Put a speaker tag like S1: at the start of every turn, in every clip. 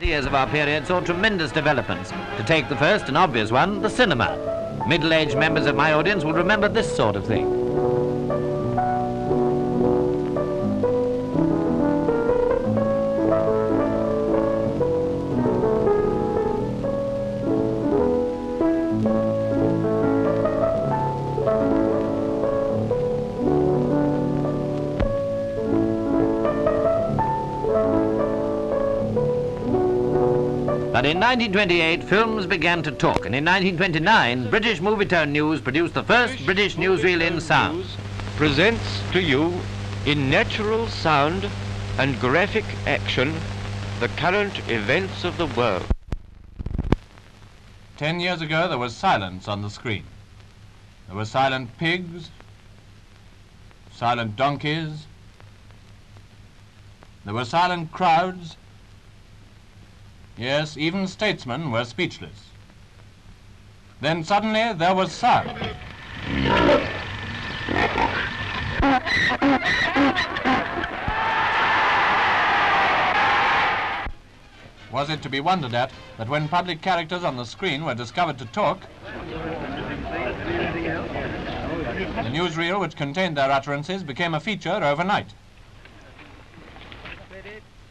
S1: The years of our period saw tremendous developments. To take the first and obvious one, the cinema. Middle-aged members of my audience will remember this sort of thing. But in 1928, films began to talk, and in 1929, British Movietone News produced the first British newsreel in sound.
S2: Presents to you, in natural sound and graphic action, the current events of the world.
S3: 10 years ago, there was silence on the screen. There were silent pigs, silent donkeys, there were silent crowds. Yes, even statesmen were speechless. Then suddenly there was sound. Was it to be wondered at that when public characters on the screen were discovered to talk, the newsreel which contained their utterances became a feature overnight?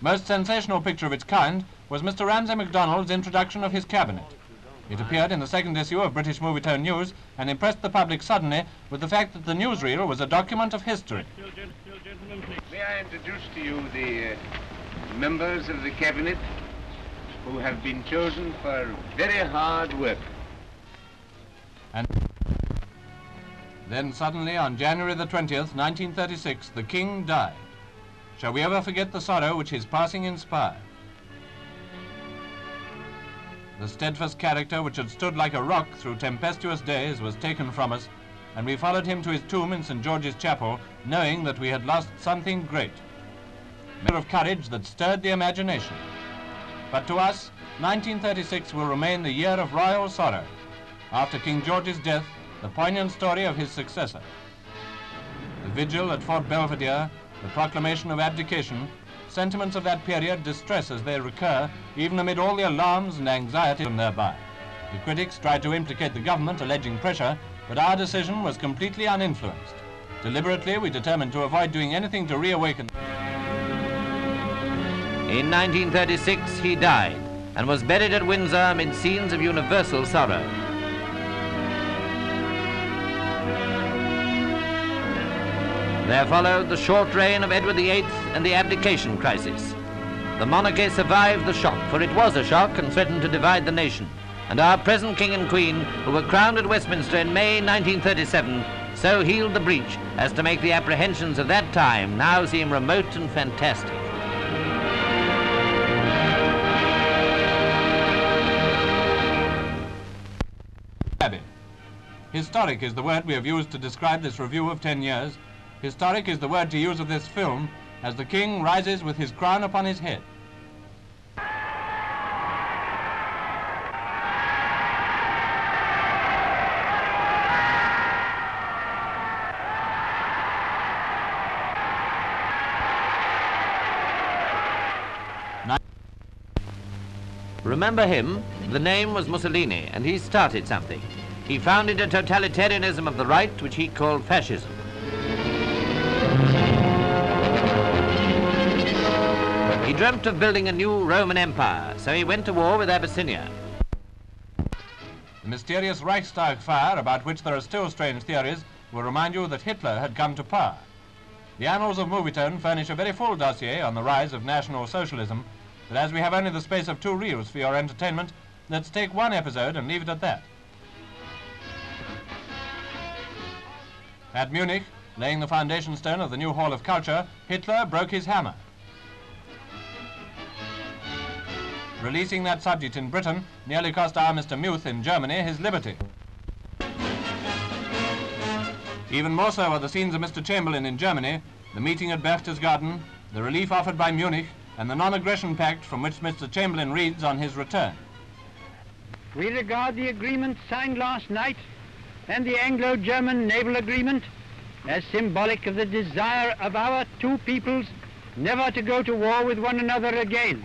S3: Most sensational picture of its kind was Mr. Ramsay MacDonald's introduction of his cabinet. It appeared in the second issue of British Movietone News and impressed the public suddenly with the fact that the newsreel was a document of history.
S4: May I introduce to you the members of the cabinet who have been chosen for very hard work.
S3: And then suddenly on January the 20th, 1936, the King died. Shall we ever forget the sorrow which his passing inspired? The steadfast character which had stood like a rock through tempestuous days was taken from us, and we followed him to his tomb in St. George's Chapel, knowing that we had lost something great. A measure of courage that stirred the imagination. But to us, 1936 will remain the year of royal sorrow. After King George's death, the poignant story of his successor. The vigil at Fort Belvedere, the proclamation of abdication, sentiments of that period distress as they recur, even amid all the alarms and anxiety thereby. The critics tried to implicate the government, alleging pressure, but our decision was completely uninfluenced. Deliberately, we determined to avoid doing anything to reawaken.
S1: In 1936, he died and was buried at Windsor amid scenes of universal sorrow. There followed the short reign of Edward VIII and the abdication crisis. The monarchy survived the shock, for it was a shock and threatened to divide the nation. And our present King and Queen, who were crowned at Westminster in May 1937, so healed the breach as to make the apprehensions of that time now seem remote and fantastic.
S3: Historic is the word we have used to describe this review of 10 years. Historic is the word to use of this film as the King rises with his crown upon his head.
S1: Remember him? The name was Mussolini, and he started something. He founded a totalitarianism of the right, which he called fascism. He dreamt of building a new Roman Empire, so he went to war with Abyssinia.
S3: The mysterious Reichstag fire, about which there are still strange theories, will remind you that Hitler had come to power. The annals of Movietone furnish a very full dossier on the rise of National Socialism, but as we have only the space of 2 reels for your entertainment, let's take one episode and leave it at that. At Munich, laying the foundation stone of the new Hall of Culture, Hitler broke his hammer. Releasing that subject in Britain nearly cost our Mr. Muth in Germany his liberty. Even more so are the scenes of Mr. Chamberlain in Germany, the meeting at Berchtesgaden, the relief offered by Munich, and the non-aggression pact from which Mr. Chamberlain reads on his return.
S5: We regard the agreement signed last night and the Anglo-German naval agreement as symbolic of the desire of our 2 peoples never to go to war with one another again.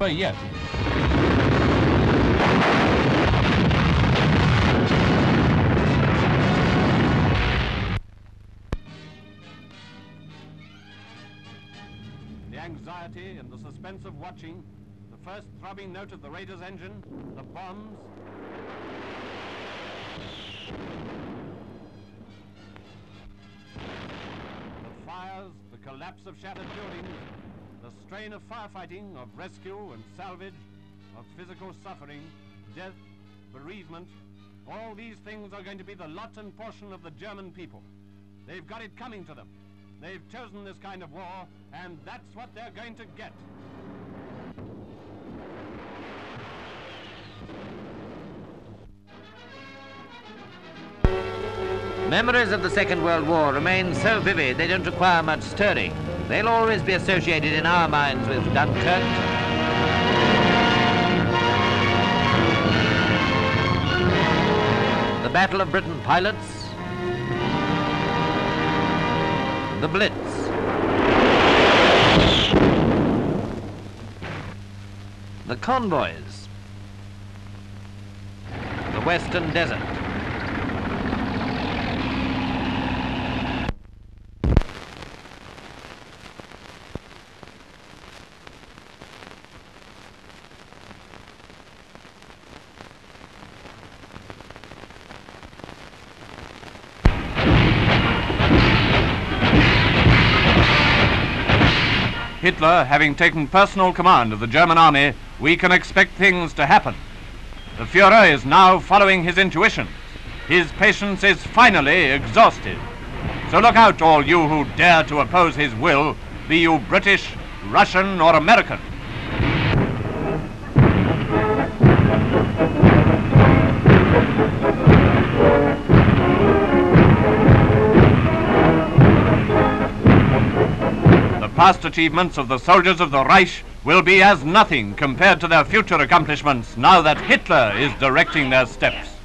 S3: Yet. The anxiety and the suspense of watching, the first throbbing note of the Raider's engine, the bombs. The fires, the collapse of shattered buildings, the strain of firefighting, of rescue and salvage, of physical suffering, death, bereavement, all these things are going to be the lot and portion of the German people. They've got it coming to them. They've chosen this kind of war, and that's what they're going to get.
S1: Memories of the Second World War remain so vivid they don't require much stirring. They'll always be associated in our minds with Dunkirk, the Battle of Britain pilots, the Blitz, the Convoys, the Western Desert,
S3: Hitler having taken personal command of the German army, we can expect things to happen. The Führer is now following his intuitions. His patience is finally exhausted. So look out, all you who dare to oppose his will, be you British, Russian, or American. Past achievements of the soldiers of the Reich will be as nothing compared to their future accomplishments now that Hitler is directing their steps.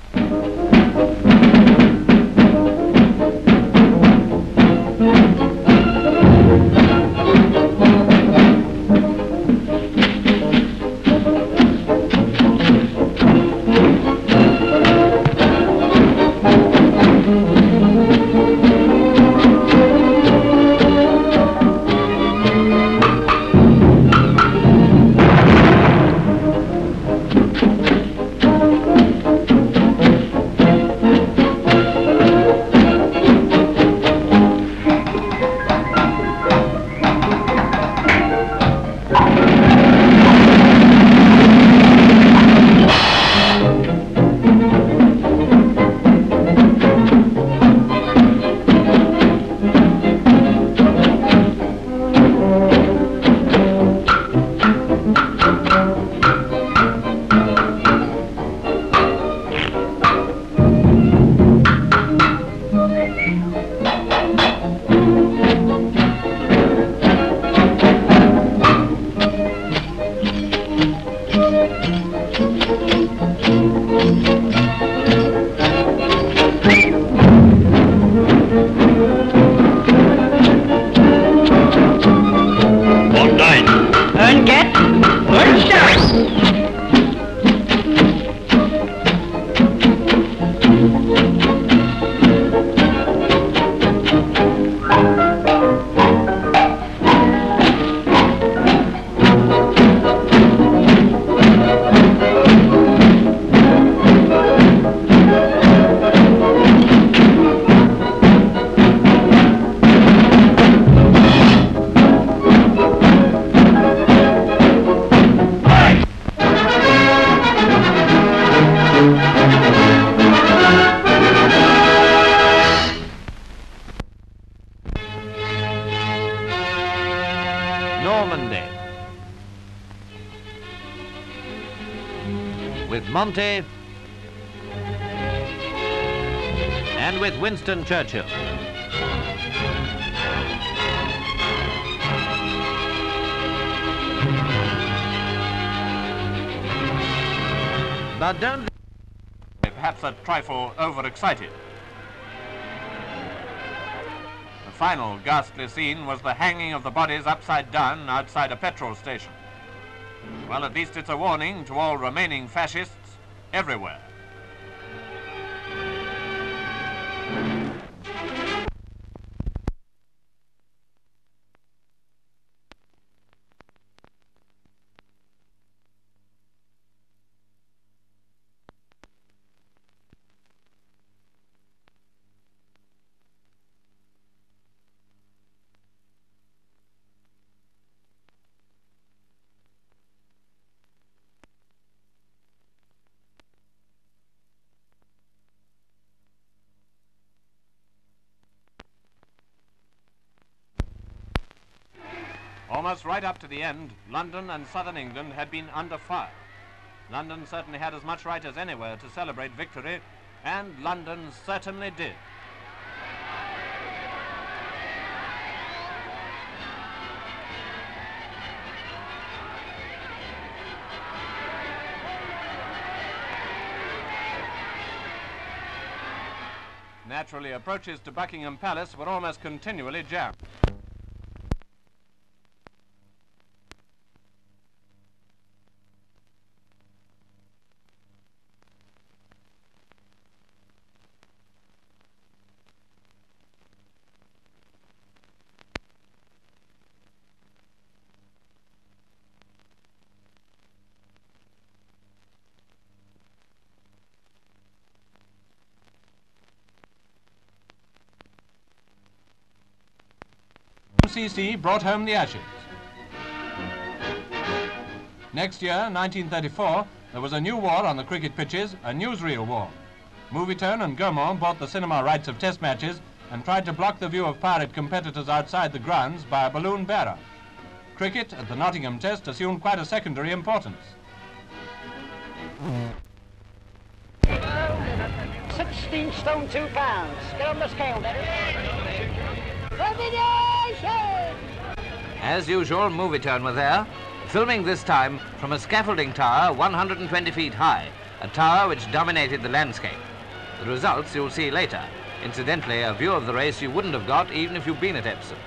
S3: With Monty and with Winston Churchill. But don't... Perhaps a trifle overexcited. The final ghastly scene was the hanging of the bodies upside down outside a petrol station. Well, at least it's a warning to all remaining fascists everywhere. Almost right up to the end, London and southern England had been under fire. London certainly had as much right as anywhere to celebrate victory, and London certainly did. Naturally, approaches to Buckingham Palace were almost continually jammed. MCC brought home the ashes. Next year, 1934, there was a new war on the cricket pitches, a newsreel war. Movietone and Gaumont bought the cinema rights of test matches and tried to block the view of pirate competitors outside the grounds by a balloon bearer. Cricket at the Nottingham Test assumed quite a secondary importance.
S5: 16 stone 2 pounds. Get on the scale, Daddy.
S1: As usual, Movietone were there, filming this time from a scaffolding tower 120 feet high, a tower which dominated the landscape. The results you'll see later. Incidentally, a view of the race you wouldn't have got even if you'd been at Epsom.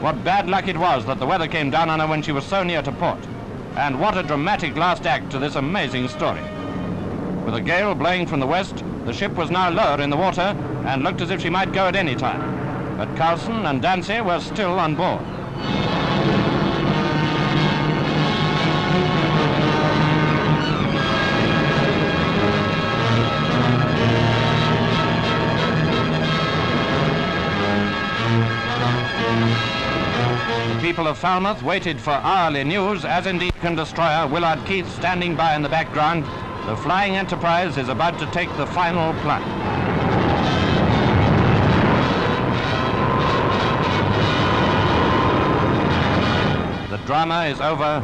S3: What bad luck it was that the weather came down on her when she was so near to port. And what a dramatic last act to this amazing story. With a gale blowing from the west, the ship was now lower in the water and looked as if she might go at any time. But Carlson and Dancy were still on board. The people of Falmouth waited for hourly news, as indeed can destroyer Willard Keith standing by in the background. The flying Enterprise is about to take the final plunge. The drama is over,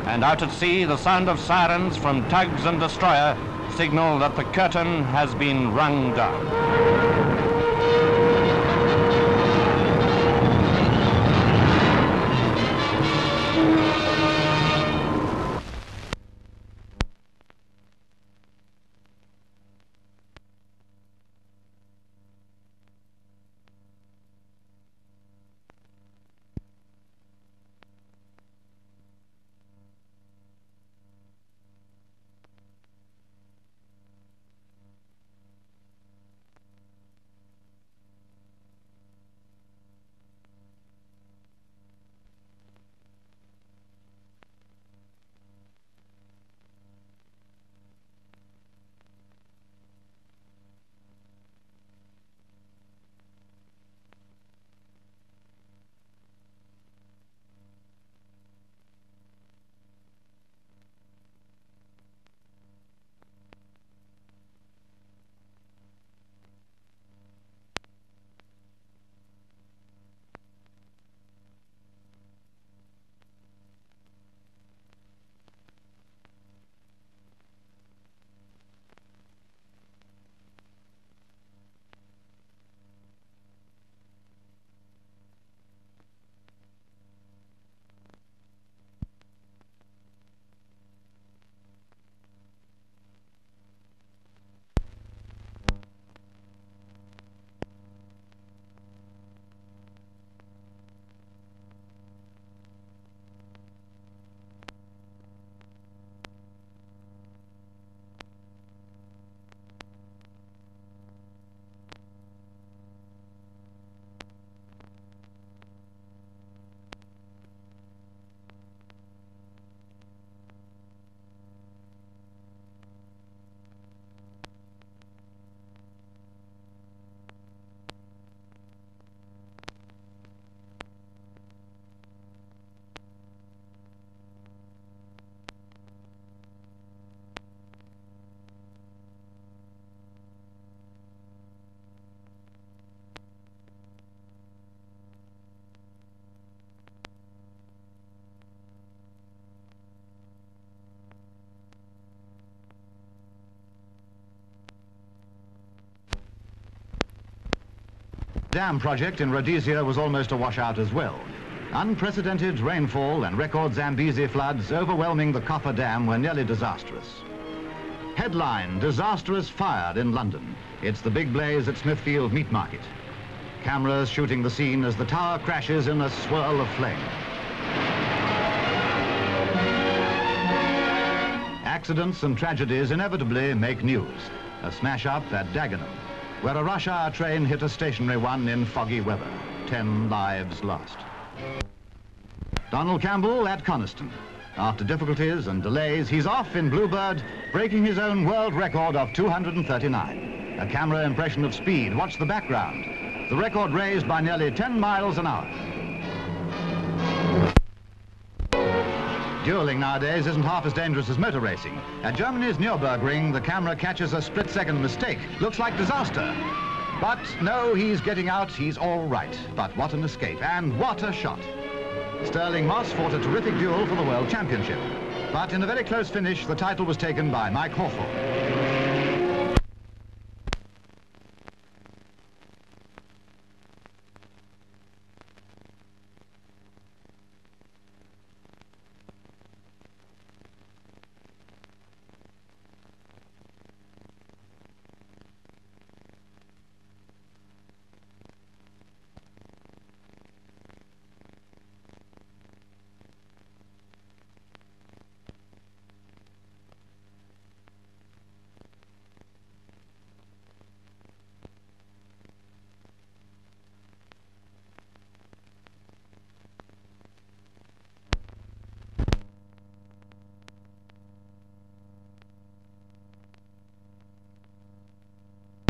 S3: and out at sea the sound of sirens from tugs and destroyer signal that the curtain has been rung down.
S6: Dam project in Rhodesia was almost a washout as well. Unprecedented rainfall and record Zambezi floods overwhelming the Copper Dam were nearly disastrous. Headline, disastrous fire in London. It's the big blaze at Smithfield Meat Market. Cameras shooting the scene as the tower crashes in a swirl of flame. Accidents and tragedies inevitably make news. A smash-up at Dagenham, where a rush hour train hit a stationary one in foggy weather. 10 lives lost. Donald Campbell at Coniston. After difficulties and delays, he's off in Bluebird, breaking his own world record of 239. A camera impression of speed. Watch the background. The record raised by nearly 10 miles an hour. Dueling nowadays isn't half as dangerous as motor racing. At Germany's Nurburgring, the camera catches a split-second mistake. Looks like disaster. But no, he's getting out, he's all right. But what an escape, and what a shot. Stirling Moss fought a terrific duel for the World Championship. But in a very close finish, the title was taken by Mike Hawthorne.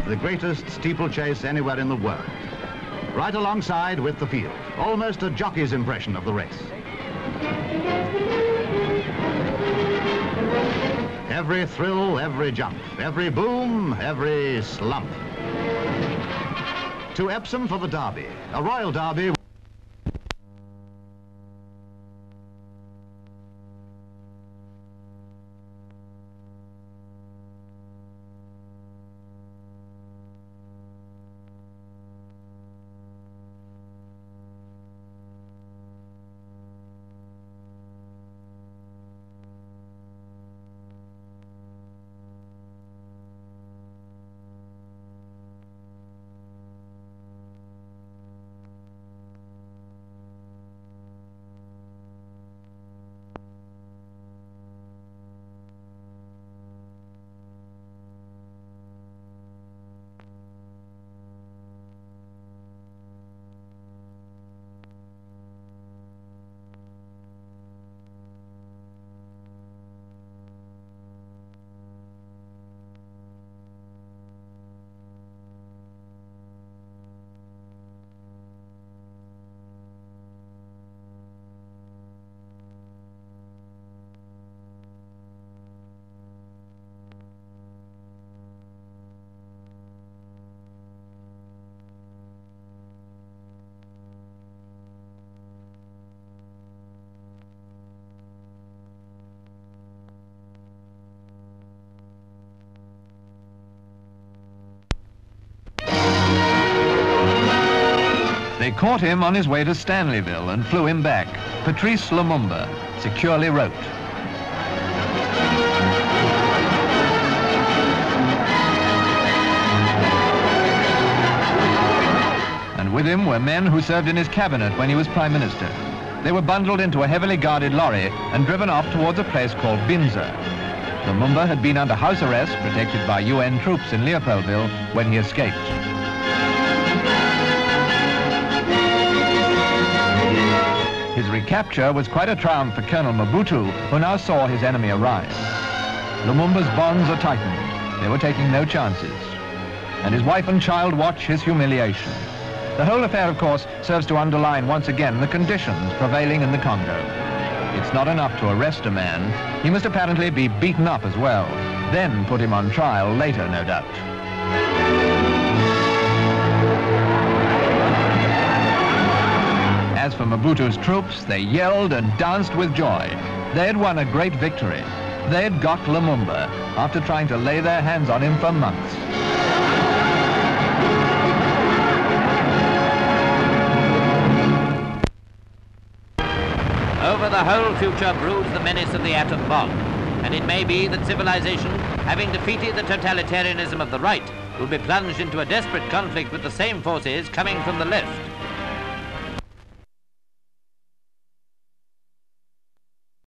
S6: The greatest steeplechase anywhere in the world. Right alongside with the field. Almost a jockey's impression of the race. Every thrill, every jump, every boom, every slump. To Epsom for the Derby, a royal derby.
S7: They caught him on his way to Stanleyville and flew him back. Patrice Lumumba securely wrote. And with him were men who served in his cabinet when he was Prime Minister. They were bundled into a heavily guarded lorry and driven off towards a place called Binza. Lumumba had been under house arrest, protected by UN troops in Leopoldville, when he escaped. His recapture was quite a triumph for Colonel Mobutu, who now saw his enemy arrive. Lumumba's bonds are tightened. They were taking no chances. And his wife and child watch his humiliation. The whole affair, of course, serves to underline once again the conditions prevailing in the Congo. It's not enough to arrest a man. He must apparently be beaten up as well, then put him on trial later, no doubt. As for Mobutu's troops, they yelled and danced with joy. They had won a great victory. They had got Lumumba after trying to lay their hands on him for months.
S1: the whole future broods the menace of the atom bomb, and it may be that civilization, having defeated the totalitarianism of the right, will be plunged into a desperate conflict with the same forces coming from the left.